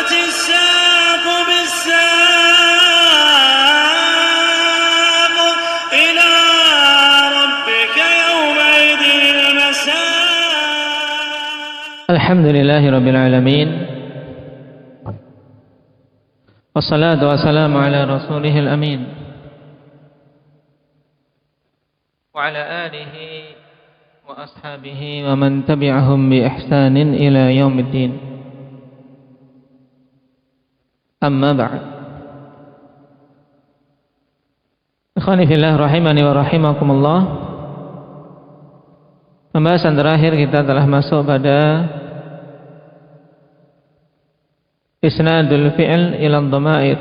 والتفت الساق بالساق إلى ربك يومئذ المساق. الحمد لله رب العالمين، والصلاة والسلام على رسوله الأمين وعلى آله وأصحابه ومن تبعهم بإحسان إلى يوم الدين. أما بعد، ikhwani fillah rahimani wa rahimakumullah. Pembahasan terakhir kita telah masuk pada isnadul fi'l ila dhamair.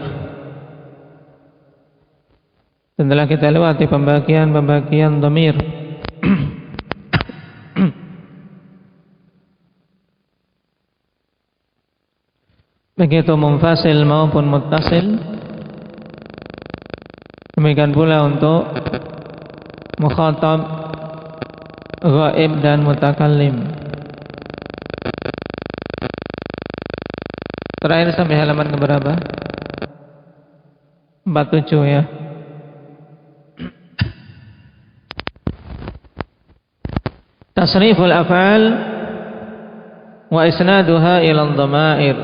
Setelah kita lewati pembagian dhamir, begitu munfasil maupun muttasil, demikian pula untuk mukhatab, ghaib dan mutakallim. Terakhir sampai halaman keberapa? 47 ya. Tasriful af'al wa isnaduha ila dhamair.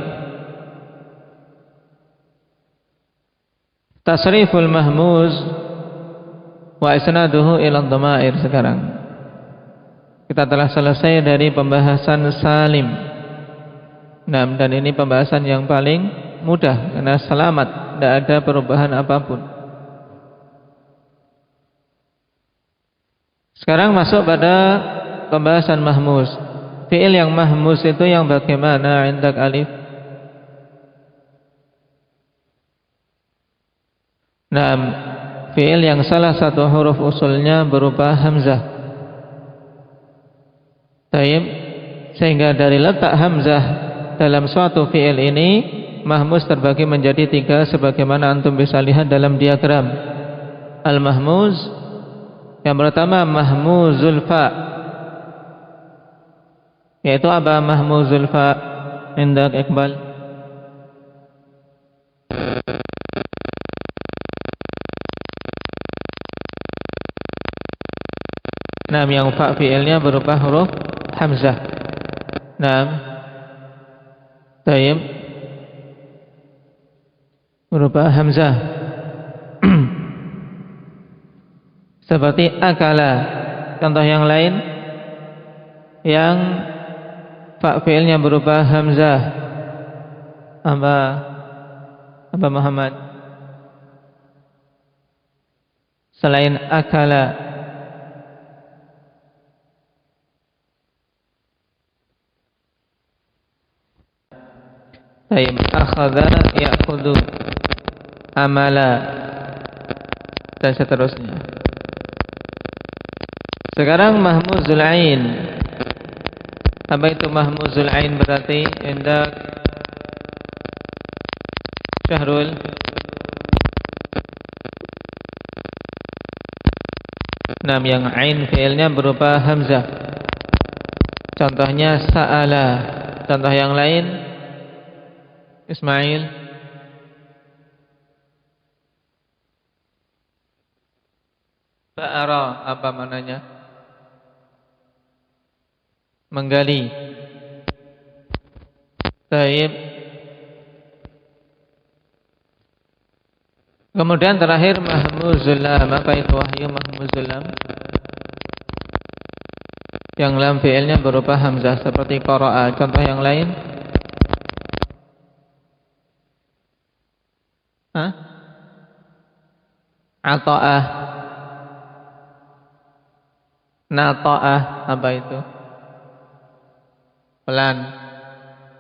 Tasriful mahmuz wa isnaduhu ila dhamair. Sekarang kita telah selesai dari pembahasan salim. Nah, dan ini pembahasan yang paling mudah karena selamat, tidak ada perubahan apapun. Sekarang masuk pada pembahasan mahmuz. Fi'il yang mahmuz itu yang bagaimana indak alif? Nah, fi'il yang salah satu huruf usulnya berupa hamzah. Taib, sehingga dari letak hamzah dalam suatu fi'il ini mahmuz terbagi menjadi 3 sebagaimana antum bisa lihat dalam diagram. Al-mahmuz, yang pertama mahmuzul fa, yaitu apa mahmuzul fa indak Iqbal? Nah, yang fa fi'ilnya berupa huruf hamzah. Nah, taib, berupa hamzah. Seperti akala. Contoh yang lain yang fa fi'ilnya berupa hamzah. Apa Muhammad? Selain akala. Taib, akhadha ya'khudhu, amala, dan seterusnya. Sekarang mahmuzul ain. Apa itu mahmuzul ain berarti? Indak Syahrul. Nah, yang ain fi'ilnya berupa hamzah. Contohnya sa'ala. Contoh yang lain Ismail. Ba'ara, apa maknanya? Menggali. Taib. Kemudian terakhir mahmuzul lam. Apa itu wahyu mahmuzul lam? Yang lam fi'ilnya berupa hamzah seperti qara'a. Contoh yang lain? Ata'ah, nata'ah, apa itu? Pelan.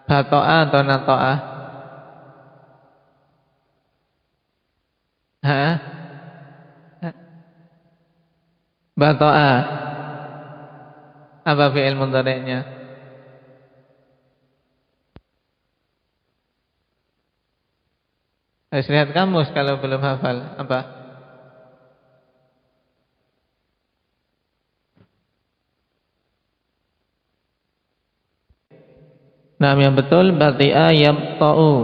Bata'ah atau nata'ah? Bata'ah. Apa fi'il mudhari'nya? Harus lihat kamus kalau belum hafal. Apa? Nah, yang betul bati'a yabta'u.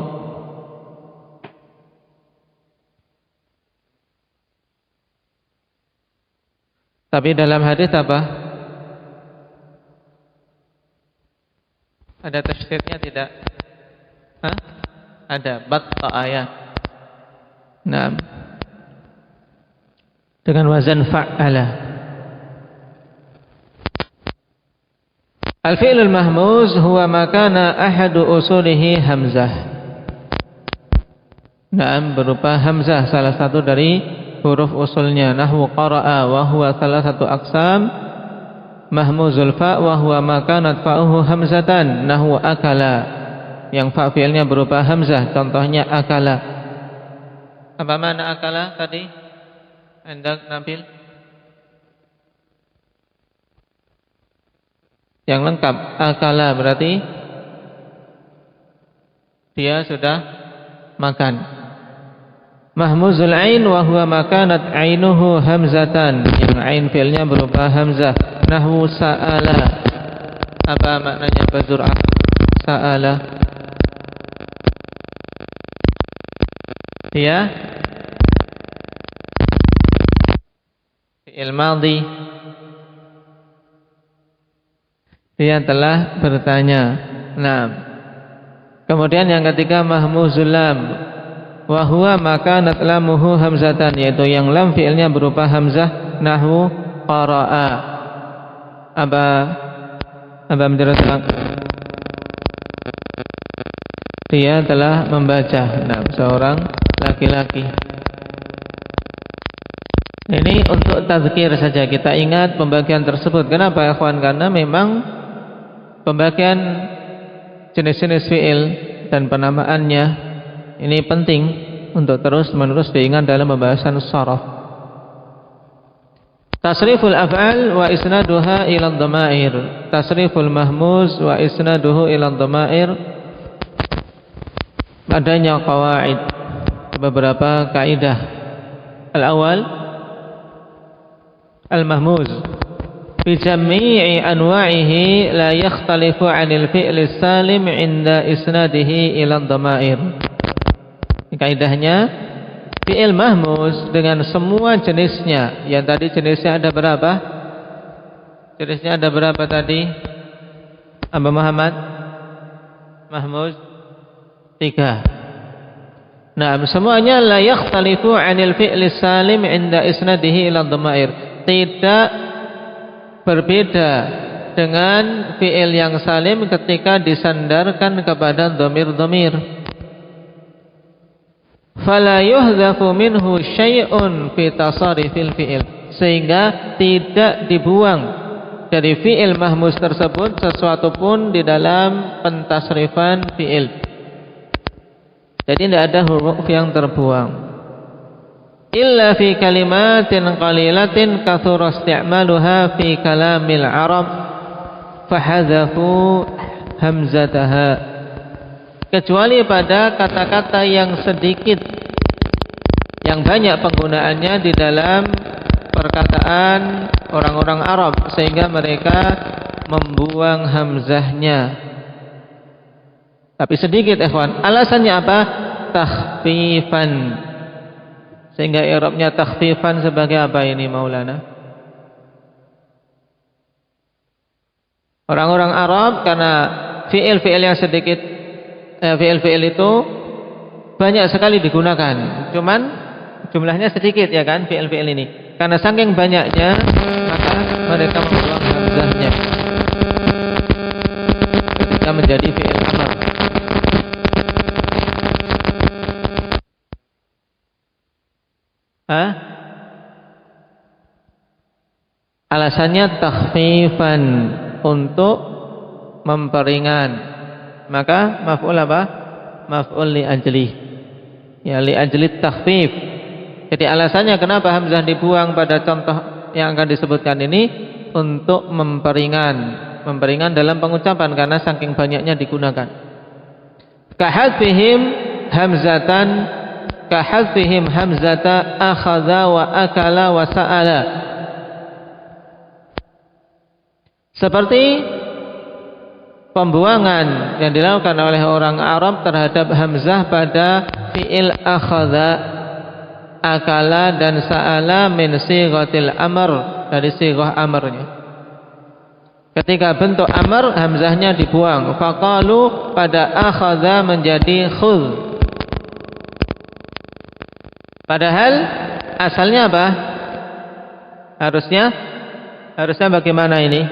Tapi dalam hadis apa? Ada tasydidnya tidak? Hah? Ada batta'a ya. Nah, dengan wazan fa'ala. Al-fi'lul mahmuz huwa ma kana ahadu usulihi hamzah. Naam, berupa hamzah, salah satu dari huruf usulnya. Nahwu qara'a wa huwa salah satu aqsam. Mahmuzul fa' wa huwa ma kanat fa'uhu hamzatan. Nahwu akala, yang fa' fi'ilnya berupa hamzah, contohnya akala. Apa makna akala tadi? Hendak Nabil? Yang lengkap, akala berarti dia sudah makan. Mahmuzul ain wa huwa makanat ainuhu hamzatan, yang ain fi'ilnya berupa hamzah. Nahwu sa'ala. Apa maknanya bazur'ah? Sa'ala. Ya, fi'il madhi, dia telah bertanya. Nah, kemudian yang ketiga mahmuzul lam, wa huwa makanat lamuhu hamzatan, yaitu yang lam fi'ilnya berupa hamzah. Nahwu qara'a. Apa menjelaskan? Dia telah membaca. Nah, seorang laki-laki. Ini untuk tazkir saja, kita ingat pembagian tersebut. Kenapa ya kawan? Karena memang pembagian jenis-jenis fi'il dan penamaannya ini penting untuk terus-menerus diingat dalam pembahasan sharaf. Tasriful af'al wa isnaduha ila dhamair. Tasriful mahmuz wa isnaduhu ila dhamair. Adanya qawaid, beberapa kaidah. Al-awwal, al-mahmuz fi jami'i anwa'ihi la yakhtalifu 'anil fi'li salim 'inda isnadihi ila dhamair. Kaidahnya, fi'il mahmuz dengan semua jenisnya. Yang tadi jenisnya ada berapa? Jenisnya ada berapa tadi? Abu Muhammad? Mahmuz 3. Nah, semuanya la yakhtalifu 'anil fi'li salim 'inda isnadihi ila dhamair. Tidak berbeda dengan fi'il yang salim ketika disandarkan kepada dhamir-dhamir. Fala yuhdhafu minhu syai'un fi tasarifil fi'il, sehingga tidak dibuang dari fi'il mahmuz tersebut sesuatu pun di dalam pentasrifan fi'il. Jadi tidak ada huruf yang terbuang. Illa fi kalimatin qalilatin kathura isti'maluha fi kalamil Arab fahadhafu hamzataha. Kecuali pada kata-kata yang sedikit, yang banyak penggunaannya di dalam perkataan orang-orang Arab, sehingga mereka membuang hamzahnya. Tapi sedikit, ikhwan. Alasannya apa? Takhfifan. Sehingga i'rabnya takhfifan sebagai apa ini Maulana? Orang-orang Arab karena fi'il-fi'il yang sedikit, fi'il-fi'il itu banyak sekali digunakan. Cuman jumlahnya sedikit ya kan fi'il-fi'il ini. Karena saking banyaknya maka mereka membuang hamzahnya ketika menjadi fi'il amr. Alasannya takhfifan, untuk memperingan. Maka maf'ul apa? Maf'ul li ajli. Ya, li ajli takhfif. Jadi alasannya kenapa hamzah dibuang pada contoh yang akan disebutkan ini, untuk memperingan. Memperingan dalam pengucapan karena saking banyaknya digunakan. Kahadzfihim hamzatan, kahadzfihim hamzata akhadha wa akala wa sa'ala. Seperti pembuangan yang dilakukan oleh orang Arab terhadap hamzah pada fi'il akhadha, akala dan sa'ala min sighatil amr, dari sighah amrnya. Ketika bentuk amr, hamzahnya dibuang. Faqalu, pada akhadha menjadi khudh. Padahal asalnya apa? Harusnya bagaimana ini?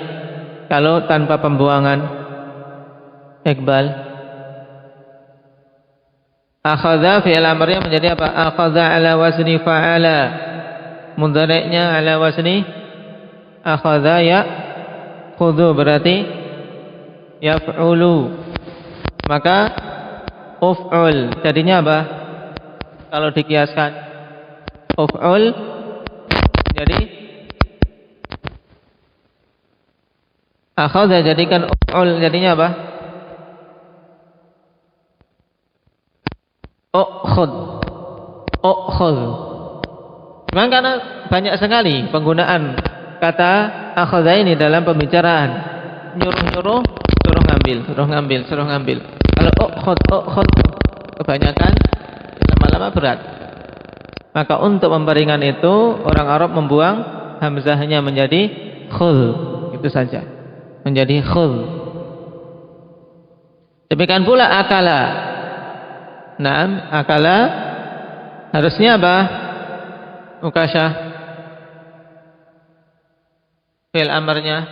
Kalau tanpa pembuangan, Iqbal. Akhadha fi'il amrnya menjadi apa? Akhadha ala wazni fa'ala. Mudhari'nya ala wazni akhadha ya khudhu, berarti yaf'ulu. Maka uf'ul jadinya apa? Kalau dikiaskan uf'ul jadi akhadha, jadikan uf'ul jadinya apa? Ukhud. Memang karena banyak sekali penggunaan kata akhadha ini dalam pembicaraan, nyuruh suruh ngambil. Kalau ukhud kebanyakan lama-lama berat. Maka untuk memperingan itu orang Arab membuang hamzahnya menjadi khudh, itu saja, menjadi khudh. Demikian pula akala. Naam, akala harusnya apa? Mukasyah fi'il amrnya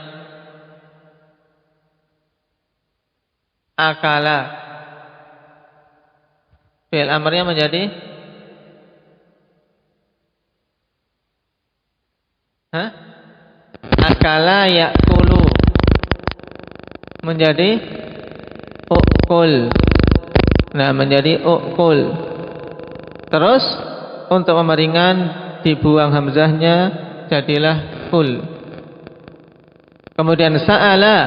akala, fi'il amrnya menjadi akala ya'kulu, menjadi uqul. Nah, menjadi uqul. Terus untuk pemeringan dibuang hamzahnya, jadilah kul. Kemudian sa'ala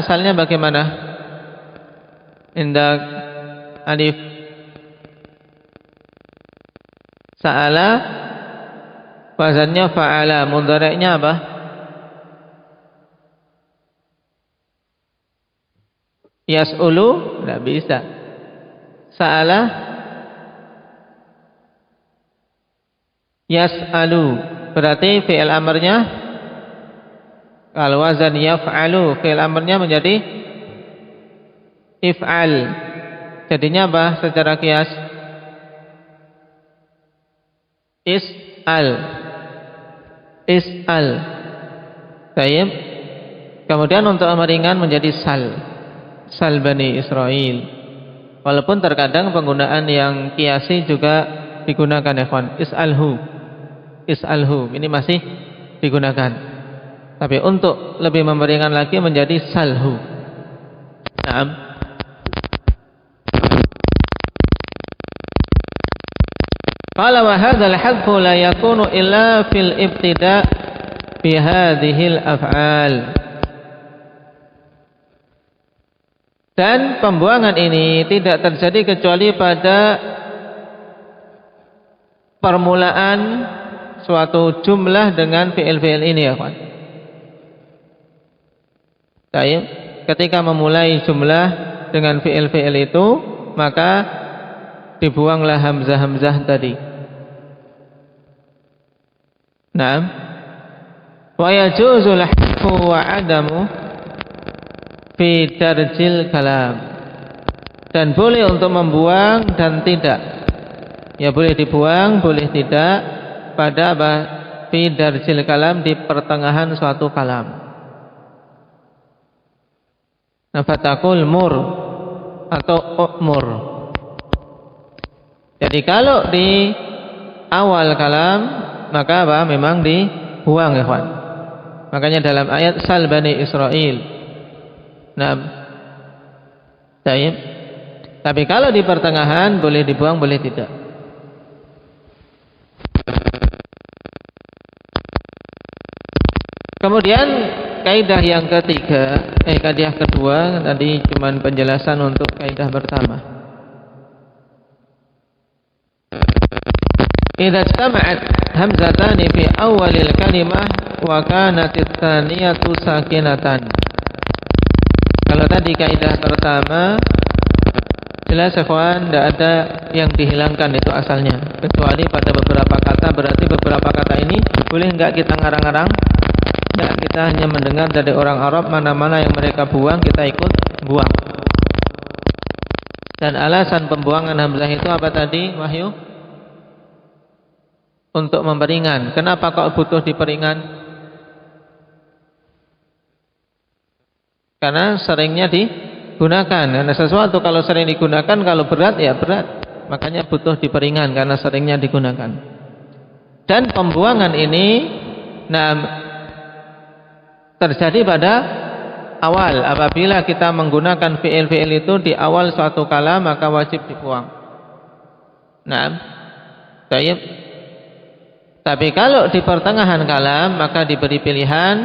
asalnya bagaimana? Indah alif. Sa'ala wazannya fa'ala, mudhari'nya apa? Yas'ulu, tidak bisa. Sa'ala yas'alu, berarti fi'il amrnya kalau wazan yaf'alu, fi'il amrnya menjadi if'al. Jadinya apa secara kias? Is'al. Baik. Kemudian untuk meringan menjadi sal Bani Israel. Walaupun terkadang penggunaan yang kiasi juga digunakan, ikhwan. Is'alhu ini masih digunakan. Tapi untuk lebih memperingan lagi menjadi salhu. Naam. Qala wa hadzal hadfu la yakunu illa fil ibtida' fi hadhil af'al. Dan pembuangan ini tidak terjadi kecuali pada permulaan suatu jumlah dengan fi'il-fi'il ini, ya kawan. Baik, ketika memulai jumlah dengan fi'il-fi'il itu, maka dibuanglah hamzah-hamzah tadi. Naam. Wa yajuzul hadfu wa adamu fi darjil kalam. Dan boleh untuk membuang dan tidak. Ya boleh dibuang, boleh tidak pada apa? Fi darjil kalam, di pertengahan suatu kalam. Nafatakul mur atau u'mur. Jadi kalau di awal kalam maka apa? Memang dibuang, ya kawan. Makanya dalam ayat sal Bani Israel. Nah, tapi kalau di pertengahan boleh dibuang, boleh tidak. Kemudian kaidah yang ketiga, kaidah kedua, tadi cuma penjelasan untuk kaidah pertama. Idza istama'at hamzatani fi awalil kalimah wa kanat ats-tsaniyatu sakinatan. Kalau tadi kaidah pertama jelas ikhwan, tidak ada yang dihilangkan itu asalnya, kecuali pada beberapa kata. Berarti beberapa kata ini boleh enggak kita ngarang-ngarang? Enggak, kita hanya mendengar dari orang Arab, mana-mana yang mereka buang kita ikut buang. Dan alasan pembuangan hamzah itu apa tadi, Wahyu? Untuk memperingan. Kenapa kok butuh diperingan? Karena seringnya digunakan. Karena sesuatu kalau sering digunakan, kalau berat ya berat. Makanya butuh diperingan karena seringnya digunakan. Dan pembuangan ini terjadi pada awal. Apabila kita menggunakan fi'il-fi'il itu di awal suatu kalam, maka wajib dibuang. Baik. Tapi kalau di pertengahan kalam, maka diberi pilihan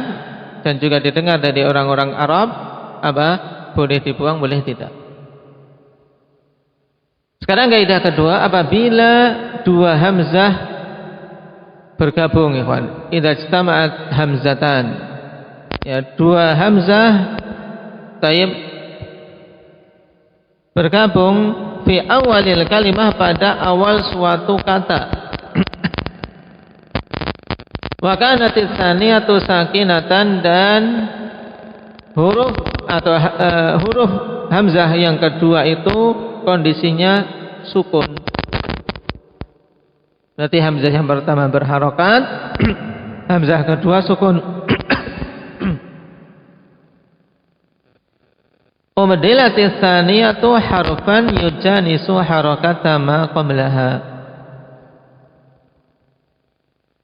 dan juga didengar dari orang-orang Arab, boleh dibuang, boleh tidak. Sekarang kaidah kedua, apabila dua hamzah bergabung, ikhwan, idza ijtama'at hamzatan, ya, dua hamzah bergabung fi awalil kalimah, pada awal suatu kata. Wa kanatis tsaniyatu sakinatan, dan huruf atau huruf hamzah yang kedua itu kondisinya sukun. Berarti hamzah yang pertama berharokat, hamzah kedua sukun. Umdilatis tsaniyatu harfan yujanisu harakata ma qablaha.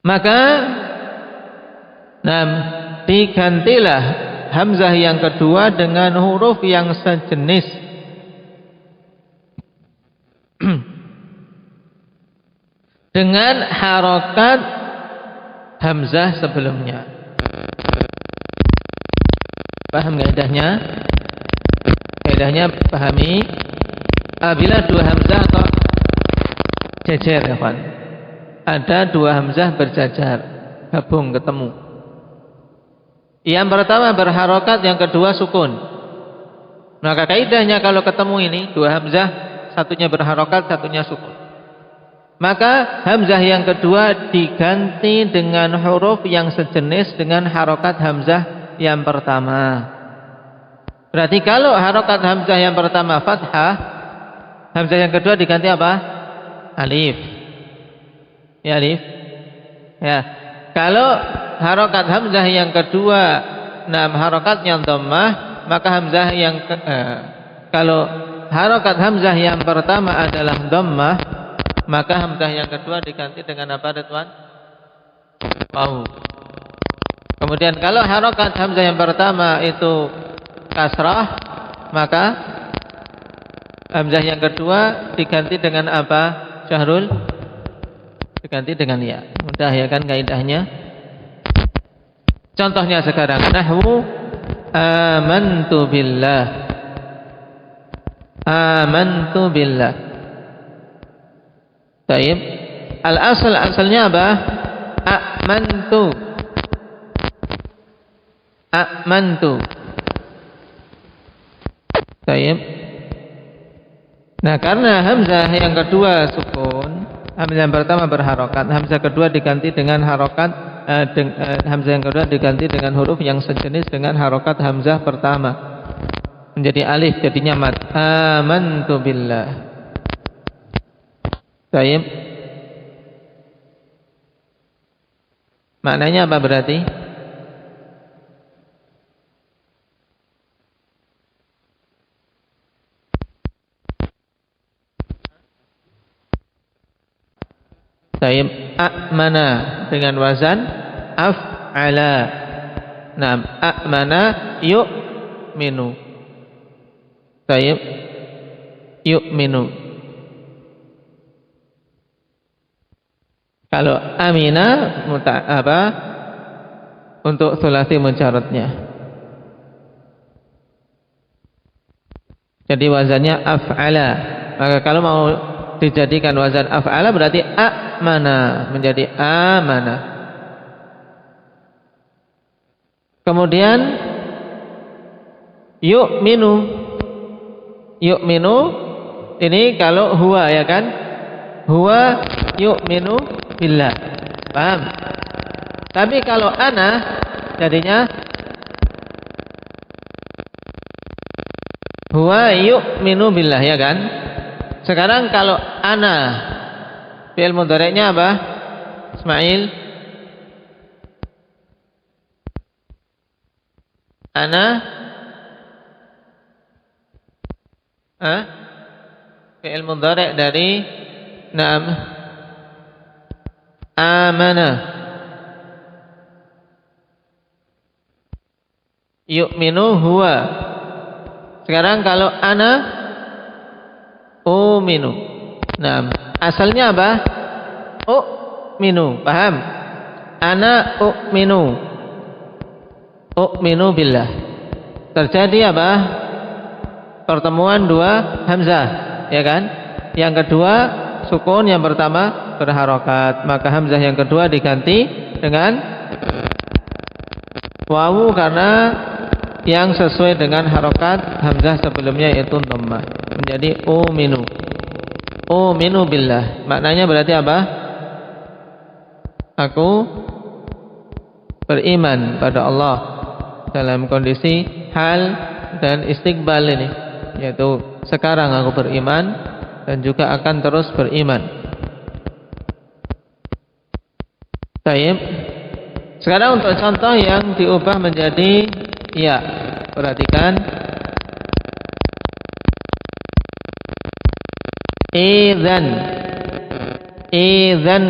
Maka digantilah hamzah yang kedua dengan huruf yang sejenis dengan harokat hamzah sebelumnya. Paham kaidahnya? Kaidahnya pahami. Apabila dua hamzah kok jejer, ya kan? Ada dua hamzah berjajar, gabung, ketemu. Yang pertama berharokat, yang kedua sukun. Maka kaidahnya kalau ketemu ini dua hamzah, satunya berharokat, satunya sukun, maka hamzah yang kedua diganti dengan huruf yang sejenis dengan harokat hamzah yang pertama. Berarti kalau harokat hamzah yang pertama fathah, hamzah yang kedua diganti apa? Alif. Ya, alif. Ya. Kalau harokat hamzah yang kedua harokatnya dhammah, maka hamzah yang kalau harokat hamzah yang pertama adalah dhammah, maka hamzah yang kedua diganti dengan apa, Ridwan? Waw. Kemudian kalau harokat hamzah yang pertama itu kasrah, maka hamzah yang kedua diganti dengan apa, Syahrul? Diganti dengan ya. Mudah ya kan kaidahnya? Contohnya sekarang nahwu amantu billah. Amantu billah. Baik. Asalnya apa? Amantu. Amantu. Baik. Nah, karena hamzah yang kedua sukun, hamzah yang pertama berharokat, hamzah kedua diganti dengan harokat, hamzah yang kedua diganti dengan huruf yang sejenis dengan harokat hamzah pertama, menjadi alif, jadinya mad. Amantu billah. Baik. Maknanya apa berarti? Taib, a'mana dengan wazan af'ala. Nah, a'mana yu'minu. Taib, yu'minu. Kalau amina untuk thulathi muncaratnya. Jadi wazannya af'ala. Maka kalau mau dijadikan wazan af'ala berarti a'mana, menjadi amana. Kemudian Yu'minu. Yu'minu ini kalau huwa, ya kan? Huwa yu'minu billah. Paham? Tapi kalau ana jadinya huwa yu'minu billah, ya kan? Sekarang kalau ana fi'il mudhari'nya apa? Ismail. Ana fi'il mudhari' dari na'am amana. Yu'minu huwa. Sekarang kalau ana uminu. Nah, asalnya apa? U'minu. Paham? Ana u'minu. U'minu billah. Terjadi apa? Pertemuan dua hamzah, ya kan? Yang kedua sukun, yang pertama berharokat. Maka hamzah yang kedua diganti dengan wawu karena yang sesuai dengan harokat hamzah sebelumnya yaitu dhammah, menjadi uminu. Uminu billah. Maknanya berarti apa? Aku beriman pada Allah dalam kondisi hal dan istiqbal ini, yaitu sekarang aku beriman dan juga akan terus beriman. Baik. Sekarang untuk contoh yang diubah menjadi ya, perhatikan. Idzan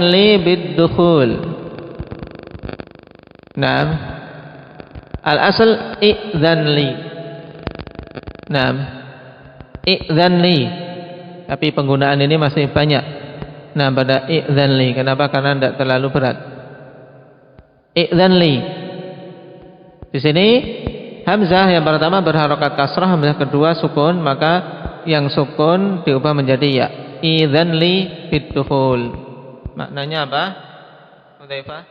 li bid-dukhul. Naam. Al-asl idzan li. Naam. Idzan li. Tapi penggunaan ini masih banyak. Nah, pada idzan li. Kenapa? Karena tidak terlalu berat. Idzan li. Di sini hamzah yang pertama berharokat kasrah, hamzah kedua sukun, maka yang sukun diubah menjadi ya. Idzan li bid-dukhul. Maknanya apa? Hudzaifah?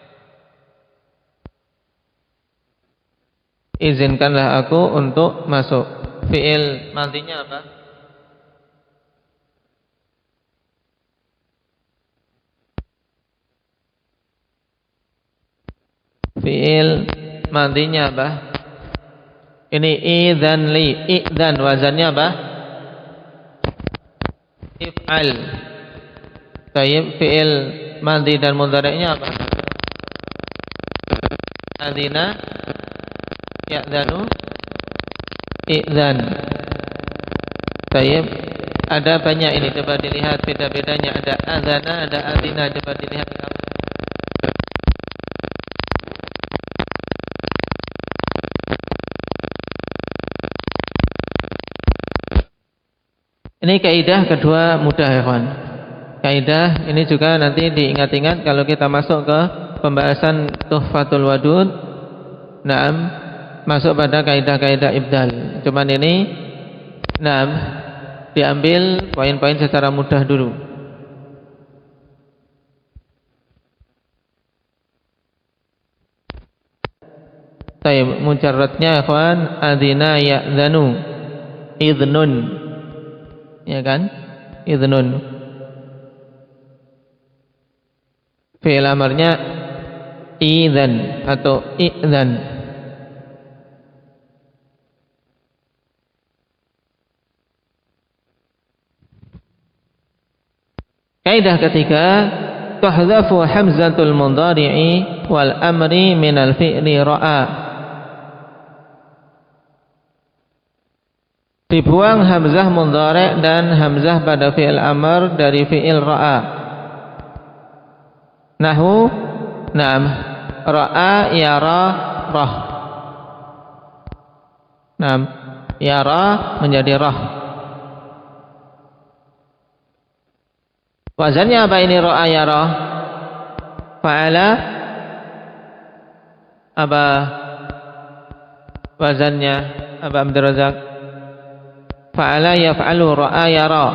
Izinkanlah aku untuk masuk. Fi'il madhinya apa? Fi'il madhinya apa? Ini idzan li. Idzan wazannya apa? If'al. Baik, fi'il madhi dan mudhari'nya apa? Adzina ya'dzanu idzan. Baik, ada banyak ini, coba dilihat beda-bedanya. Ada adzana, ada adzina, coba dilihat. Ini kaidah kedua mudah, ya kawan. Kaidah ini juga nanti diingat-ingat kalau kita masuk ke pembahasan Tuhfatul Wadud. Naam, masuk pada kaidah-kaidah ibdal. Cuman ini naam, diambil poin-poin secara mudah dulu. Baik, mujarradnya ikhwan, adzina ya'dzanu idznun. Ya kan? Idznun. Fi'il amarnya idzan atau idzan. Kaidah ketiga, tuhdhafu hamzatul mudhari'i wal amri minal fi'li ra'a. Dibuang hamzah mudhari' dan hamzah pada fi'il amr dari fi'il ra'a. Nahwu, na'am, ra'a yara rah. Na'am, yara menjadi rah. Wazannya apa ini ra'a yara? Fa'ala apa wazannya? Apa Abdul Razak? Fa'ala yaf'alu ra'a yara.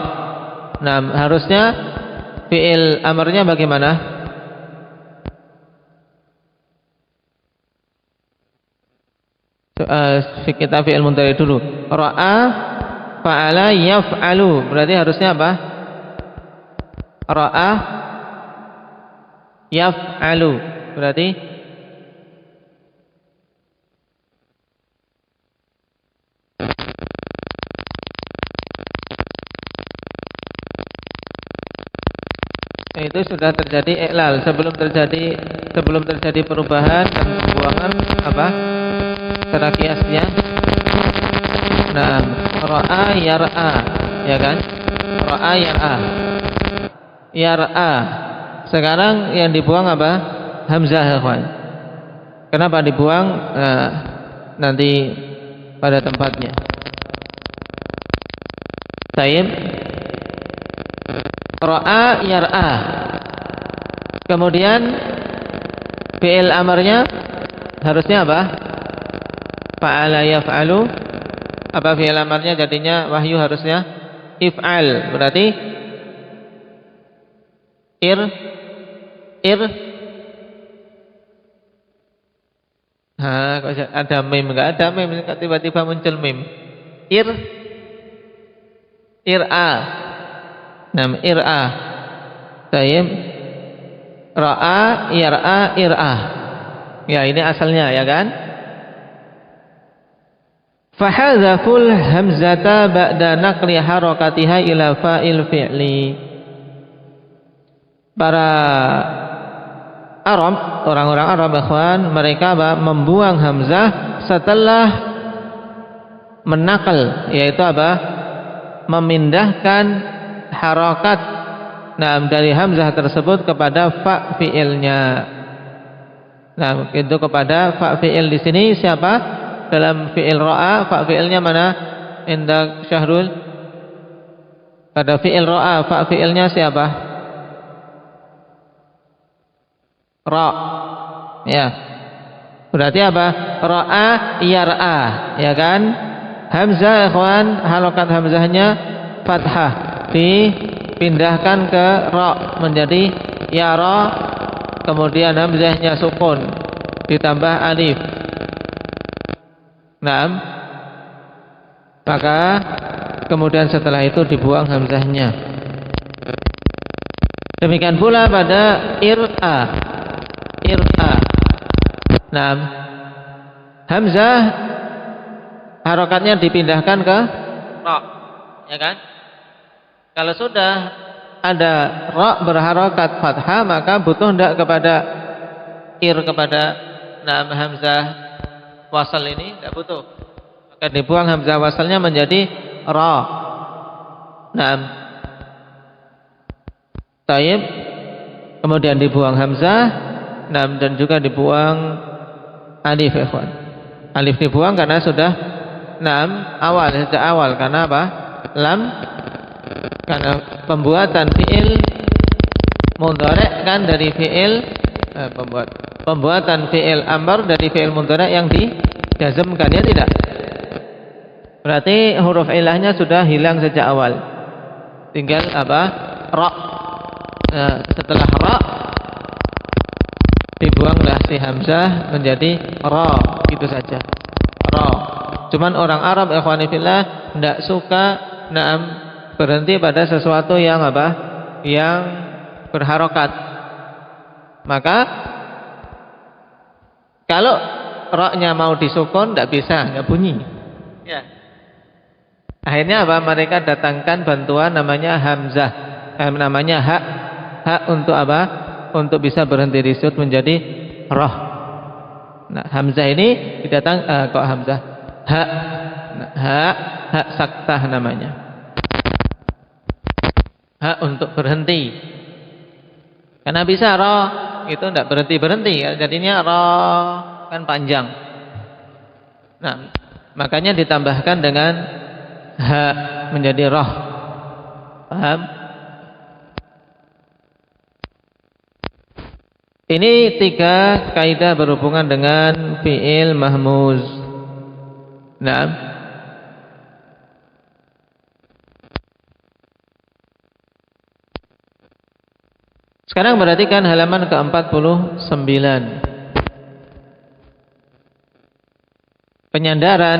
Nah, harusnya fi'il amarnya bagaimana? Kita fi'il mudhari dulu. Ra'a, fa'ala, yaf'alu. Berarti harusnya apa? Ra'a, yaf'alu. Berarti itu sudah terjadi i'lal, sebelum terjadi perubahan dan pembuangan apa? Secara kiasnya. Nah, ra'a yar'a, ya kan? Ra'a yar'a. Yar'a. Sekarang yang dibuang apa? Hamzah, ya kawan. Kenapa dibuang? Nah, nanti pada tempatnya. Taib. Ra'a yar'a. Kemudian fi'il amarnya harusnya apa? Fa'ala yaf'alu. Apa fi'il amarnya jadinya wahyu harusnya if'al. Berarti ir kok ada mim, enggak ada mim, tiba-tiba muncul mim. Ir'a. Nam ir'a. Tayyib. Ra'a yar'a ir'a. Ya, ini asalnya, ya kan? Fahadzaful hamzata ba'da naqli harakatiha ila fa'il fi'li. Para Arab, orang-orang Arab ikhwan, mereka membuang hamzah setelah menakal, yaitu apa? Memindahkan harakat dari hamzah tersebut kepada fa fi'ilnya. Nah, itu kepada fa fi'il di sini siapa? Dalam fi'il ra'a, fa fi'ilnya mana? Indak Syahrul. Pada fi'il ra'a, fa fi'ilnya siapa? Ra. Ya. Berarti apa? Ra'a yar'a, ya kan? Hamzah ikhwan, halakat hamzahnya fathah, dipindahkan ke ra menjadi yara, kemudian hamzahnya sukun ditambah alif. Naam. Maka kemudian setelah itu dibuang hamzahnya. Demikian pula pada ir'a. Naam. Hamzah harokatnya dipindahkan ke ra, ya kan? Kalau sudah ada ra berharokat fathah, maka butuh hendak kepada kepada naam hamzah wasal ini tidak butuh. Maka dibuang hamzah wasalnya menjadi ra. Naam. Taib. Kemudian dibuang hamzah, naam, dan juga dibuang alif, ikhwan. Alif dibuang karena sudah naam sejak awal. Karena apa? Lam. Karena pembuatan fi'il mudhari' kan dari fi'il pembuatan fi'il amr dari fi'il mudhari' yang dijazmkan, ya tidak? Berarti huruf ilahnya sudah hilang sejak awal. Tinggal apa? Ra. Nah, setelah ra dibuanglah si hamzah menjadi ra, gitu saja. Ra. Cuman orang Arab ikhwani fillah tidak suka naam berhenti pada sesuatu yang apa? Yang berharokat. Maka kalau ra-nya mau disukun tidak bisa, tidak bunyi. Ya. Akhirnya apa? Mereka datangkan bantuan namanya hamzah. Namanya hak untuk apa? Untuk bisa berhenti disut menjadi roh. Nah, hamzah ini didatang kok hamzah hak saktah namanya. Hak untuk berhenti. Karena bisa roh itu tidak berhenti, jadinya roh kan panjang. Nah, makanya ditambahkan dengan hak menjadi roh. Paham? Ini 3 kaidah berhubungan dengan fi'il mahmuz. Naam. Sekarang perhatikan halaman ke-49. penyandaran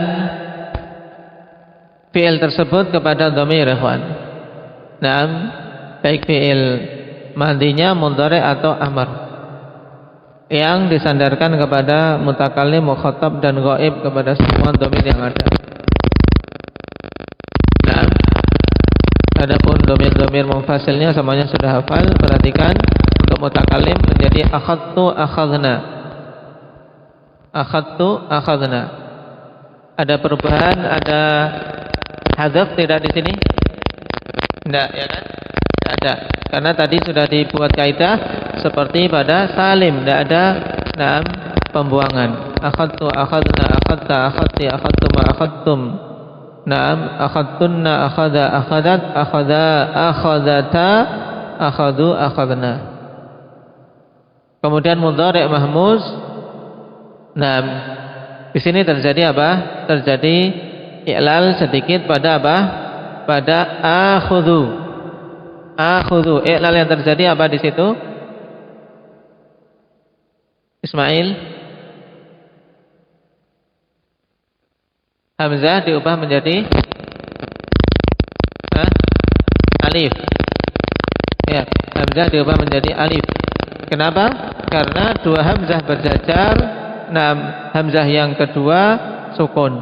fi'il tersebut kepada dhamir, ikhwan. Naam, baik fi'il madhinya, mudhari' atau amr, yang disandarkan kepada mutakallim, mukhatab dan ghaib, kepada semua dhamir yang ada. Naam, adapun dhamir-dhamir munfasilnya semuanya sudah hafal. Perhatikan, untuk mutakallim menjadi akhadtu, akhadna. Akhadtu, akhadna. Ada perubahan, ada hadzaf tidak di sini? Tidak, ya kan? Tidak ada. Karena tadi sudah dibuat kaidah seperti pada salim, tidak ada naam pembuangan. Akhadtu, akhadna, akhadta, akhadti, akhadtum, akhadtum. Naam, akhadtunna, akhadha, akhadat, akhadha, akhadata, akhadu, akhadna. Kemudian mudhari' mahmuz. Naam, di sini terjadi apa? Terjadi i'lal sedikit pada apa? Pada akhudhu. Akhudhu. I'lal yang terjadi apa di situ? Ismail. Hamzah diubah menjadi alif. Ya, hamzah diubah menjadi alif. Kenapa? Karena dua hamzah berjajar. Nah, hamzah yang kedua sukun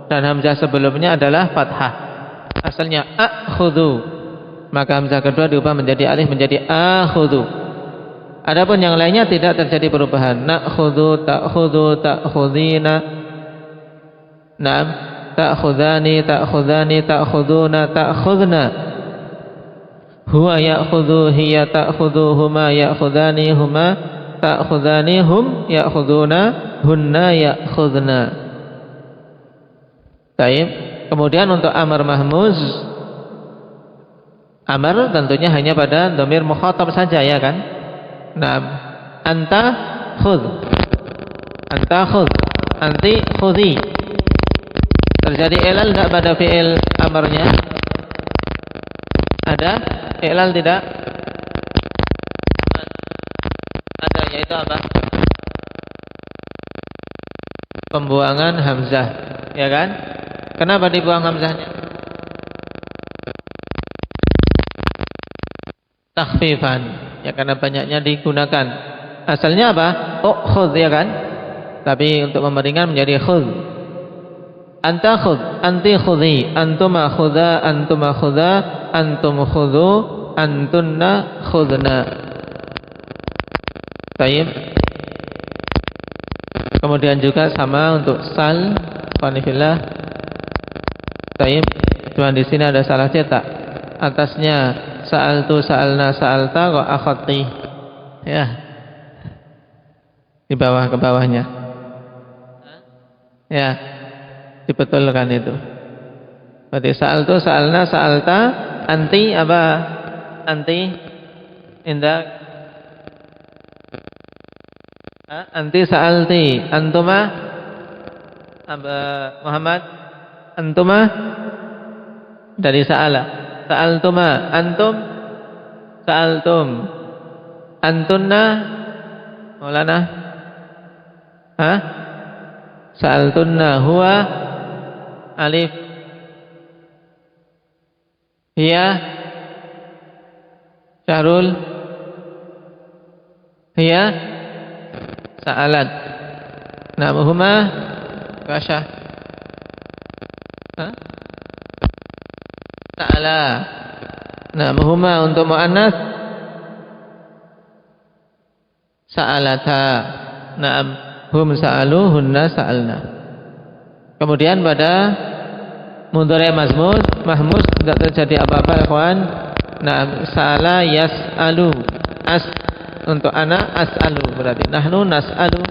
dan hamzah sebelumnya adalah fathah. Asalnya akhudhu, maka hamzah kedua diubah menjadi alif menjadi akhudhu. Adapun yang lainnya tidak terjadi perubahan. Na'khudhu, ta'khudhu, ta'khudhina. Naam, ta'khudhani, ta'khudhani, ta'khudhuna, ta'khudhna. Huwa ya'khudhu, hiya ta'khudhu, huma ya'khudhani, huma ta'khudhani, hum ya'khudhuna, hunna ya'khudhna. Baik. Kemudian untuk amr mahmuz, amr tentunya hanya pada dhamir mukhatab saja, ya kan? Naam, anta khudh, anta khudh, anti khudhi. Terjadi i'lal tidak pada fi'il amrnya? Ada i'lal tidak? Ada, yaitu apa? Pembuangan hamzah, ya kan? Kenapa dibuang hamzahnya? Takhfifan, ya karena banyaknya digunakan. Asalnya apa? Khudh, ya kan? Tapi untuk memeringan menjadi khudh. Anta khudh, anti khudhi, antuma khudha, antuma khudha, antum khudhu, antunna khudna. Baik. Kemudian juga sama untuk sal, qanifillah. Baik. Cuma di sini ada salah cetak. Atasnya sa'altu, sa'alna, sa'alta, kok akhadti. Ya. Di bawah, ke bawahnya. Ya. Dibetulkan itu. Berarti sa'altu, sa'alna, sa'alta, anti apa? Anti indak. Anti sa'alti, antuma apa Muhammad? Antuma dari sa'ala. Sa'altuma, antum sa'altum, antunna Maulana. Sa'altunna, huwa alif, hiya Syahrul, hiya sa'alat. Namuhuma Kasha. Ta'ala. Namuhuma untuk muannas sa'alata. Naam, hum sa'alu, hunna sa'alna. Kemudian pada mudhari' mahmuz tidak terjadi apa-apa, ikhwan. Naam, sa'ala yas'alu. Untuk anak as'alu, berarti nahnu nas'alu,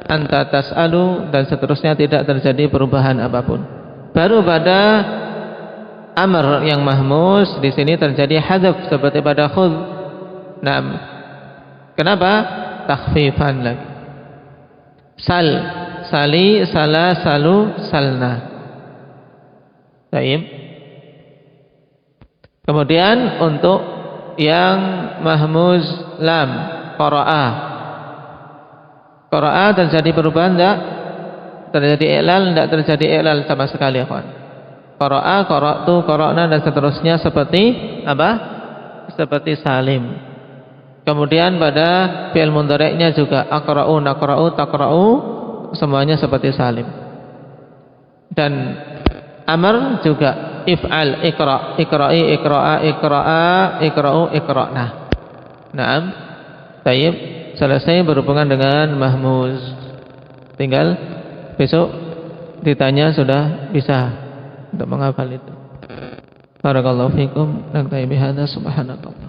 anta tas'alu, dan seterusnya, tidak terjadi perubahan apapun. Baru pada amr yang mahmuz di sini terjadi hadzaf seperti pada khudh. Naam. Kenapa? Takhfifan lagi. Sal, sali, sala, salu, salna. Baik. Kemudian untuk yang mahmuz lam, qara'a. Qara'a terjadi perubahan enggak? terjadi i'lal, tidak terjadi i'lal sama sekali, akhwan. Qara'a, qara'tu, qara'na dan seterusnya seperti apa? Seperti salim. Kemudian pada fi'il mudhari'nya juga aqra'u, naqra'u, taqra'u, semuanya seperti salim. Dan amr juga if'al, iqra, iqra'i, iqra'a, iqra'a, iqra'u, iqra'na. Naam. Baik, selesai berhubungan dengan mahmuz. Tinggal besok ditanya sudah bisa untuk menghafal itu. Barakallahu fikum. Nakta'i bihadza, subhanakallah.